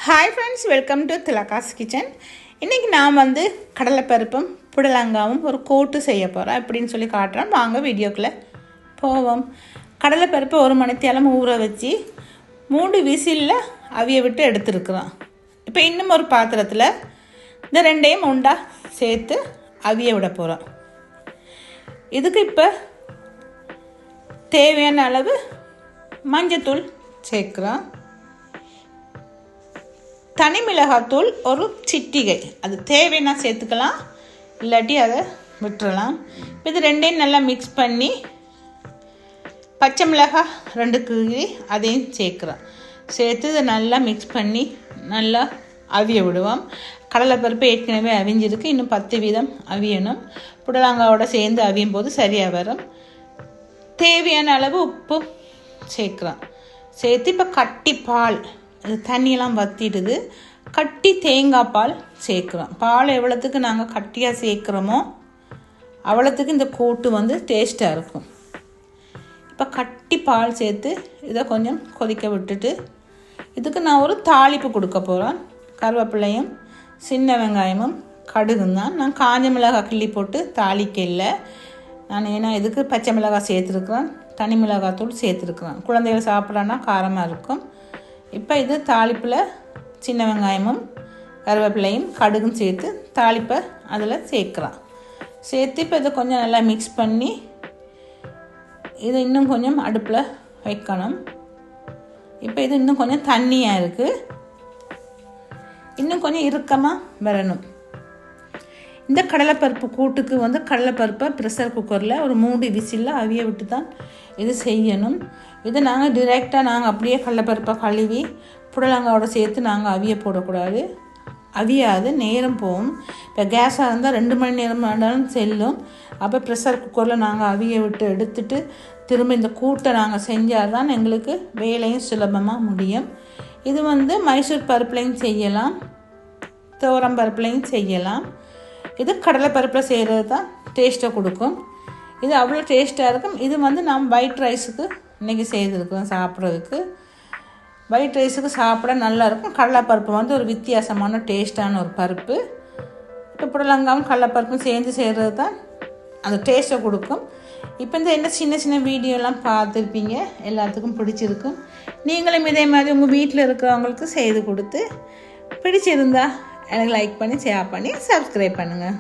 Hi friends, welcome to Thilaga's kitchen. இன்றைக்கி நான் கடலைப்பருப்பும் புடலங்காவும் ஒரு கூட்டு செய்ய போகிறேன் அப்படின்னு சொல்லி காட்டுறேன். வாங்க வீடியோக்குள்ளே போவோம். கடலைப்பருப்பை 1 மணித்தியாலம் ஊற வச்சு 3 விசிலில் அவிய விட்டு எடுத்துருக்குறோம். இப்போ இன்னும் ஒரு பாத்திரத்தில் இந்த 2ஐயும் உண்டா சேர்த்து அவிய விட போகிறோம். இதுக்கு இப்போ தேவையான அளவு மஞ்சத்தூள் சேர்க்குறோம். தனி மிளகாத்தூள் ஒரு சிட்டிகை, அது தேவைன்னா சேர்த்துக்கலாம், இல்லாட்டி அதை விட்டுறலாம். இது 2ஐயும் நல்லா மிக்ஸ் பண்ணி பச்சை மிளகாய் 2 கீறி அதையும் சேர்க்குறோம். சேர்த்து இதை நல்லா மிக்ஸ் பண்ணி நல்லா அவிய விடுவோம். கடலைப்பருப்பு ஏற்கனவே அவிஞ்சிருக்கு, இன்னும் 10 வீதம் அவியணும். புடலங்காவோட சேர்ந்து அவியும் போது சரியாக வரும். தேவையான அளவு உப்பு சேர்க்குறோம். சேர்த்து இப்போ கட்டி பால், அது தண்ணியெல்லாம் வற்றிடுது, கட்டி தேங்காய் பால் சேர்க்குறோம். பால் எவ்வளோத்துக்கு நாங்கள் கட்டியாக சேர்க்குறோமோ அவ்வளோத்துக்கு இந்த கூட்டு டேஸ்ட்டாக இருக்கும். இப்போ கட்டி பால் சேர்த்து இதை கொஞ்சம் கொதிக்க விட்டுட்டு இதுக்கு நான் ஒரு தாளிப்பு கொடுக்க போகிறேன். கருவேப்பிலையும் சின்ன வெங்காயமும் கடுகும் தான். நான் காஞ்ச மிளகாய் கிள்ளி போட்டு தாளிக்க இல்லை. நான் ஏன்னா இதுக்கு பச்சை மிளகாய் சேர்த்துருக்குறேன், தனி மிளகாத்தூள் சேர்த்துருக்குறேன். குழந்தைகள் சாப்பிட்றான்னா காரமாக இருக்கும். இப்போ இது தாளிப்பில் சின்ன வெங்காயமும் கருவேப்பிலையும் கடுகும் சேர்த்து தாளிப்பை அதில் சேர்க்கலாம். சேர்த்து இப்போ இதை கொஞ்சம் நல்லா மிக்ஸ் பண்ணி இதை இன்னும் கொஞ்சம் அடுப்பில் வைக்கணும். இப்போ இது இன்னும் கொஞ்சம் தண்ணியாக இருக்குது, இன்னும் கொஞ்சம் இறுக்கமாக வரணும். இந்த கடலைப்பருப்பு கூட்டுக்கு கடலைப்பருப்பை ப்ரெஷர் குக்கரில் ஒரு 3 விசிலில் அவிய விட்டு தான் இது செய்யணும். இது நாங்கள் டிரெக்டாக அப்படியே கடலைப்பருப்பை கழுவி புடலங்காவோட சேர்த்து நாங்கள் அவிய போடக்கூடாது, அவியாது, நேரம் போகும். இப்போ கேஸாக இருந்தால் 2 மணி நேரம் ஆனாலும் செல்லும். அப்போ ப்ரெஷர் குக்கரில் நாங்கள் அவிய விட்டு எடுத்துட்டு திரும்ப இந்த கூட்டை நாங்கள் செஞ்சால் தான் எங்களுக்கு வேலையும் சுலபமாக முடியும். இது மைசூர் பருப்புலையும் செய்யலாம், துவரம் பருப்புலையும் செய்யலாம். இது கடலைப்பருப்பில் செய்கிறது தான் டேஸ்ட்டை கொடுக்கும். இது அவ்வளோ டேஸ்ட்டாக இருக்கும். இது நாம் ஒயிட் ரைஸுக்கு இன்றைக்கி செய்திருக்கிறோம் சாப்பிட்றதுக்கு. ஒயிட் ரைஸுக்கு சாப்பிட நல்லாயிருக்கும். கடலைப்பருப்பு ஒரு வித்தியாசமான டேஸ்ட்டான ஒரு பருப்பு. இப்போ புடலங்காவும் கடலைப்பருப்பும் சேர்ந்து செய்கிறது தான் அந்த டேஸ்ட்டை கொடுக்கும். இப்போ என்ன சின்ன சின்ன வீடியோலாம் பார்த்துருப்பீங்க, எல்லாத்துக்கும் பிடிச்சிருக்கும். நீங்களும் இதே மாதிரி உங்கள் வீட்டில் இருக்கிறவங்களுக்கு செய்து கொடுத்து பிடிச்சிருந்தா எனக்கு லைக் பண்ணி, ஷேர் பண்ணி, சப்ஸ்கிரைப் பண்ணுங்கள்.